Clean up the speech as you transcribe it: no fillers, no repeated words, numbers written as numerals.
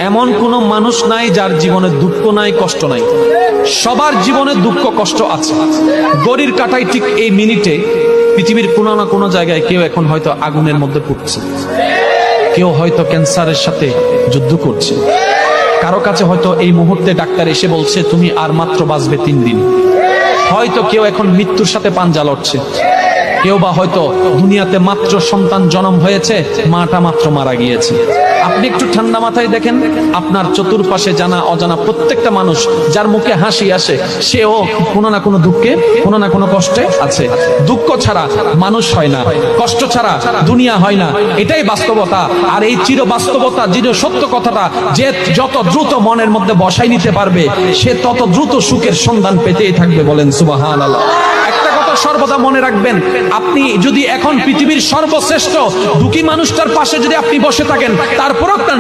এমন কোনো মানুষ নাই যার জীবনে দুঃখ নাই, কষ্ট নাই। সবার জীবনে দুঃখ কষ্ট আছে। গড়ির কাঁটায় ঠিক এই মিনিটে পৃথিবীর কোনো না কোনো জায়গায় কেউ এখন হয়তো আগুনের মধ্যে পড়ছে, কেউ হয়তো ক্যান্সারের সাথে যুদ্ধ করছে, কারো কাছে হয়তো এই মুহূর্তে ডাক্তার এসে বলছে তুমি আর মাত্র বাঁচবে 3 দিন। হয়তো কেউ এখন মৃত্যুর সাথে পাঞ্জা লড়ছে, কেউ বা হয়তো দুনিয়াতে মাত্র সন্তান জন্ম হয়েছে, মাটা মাত্র মারা গিয়েছে। আপনি একটু ঠান্ডা মাথায় দেখেন, আপনার চতুর্পাশে জানা অজানা প্রত্যেকটা মানুষ যার মুখে হাসি আসে, সেও কোনো না কোনো দুঃখে, কোনো না কোনো কষ্টে আছে। দুঃখ ছাড়া মানুষ হয় না, কষ্ট ছাড়া দুনিয়া হয় না, এটাই বাস্তবতা। আর এই চির বাস্তবতা, চির সত্য কথাটা যে যত দ্রুত মনের মধ্যে বসাই নিতে পারবে, সে তত দ্রুত সুখের সন্ধান পেতেই থাকবে। বলেন সুবহানাল্লাহ। একটা কথা সর্বদা মনে রাখবেন, আপনি যদি এখন পৃথিবীর সর্বশ্রেষ্ঠ দুঃখী মানুষটার পাশে যদি আপনি বসে থাকেন, তারপর আপনার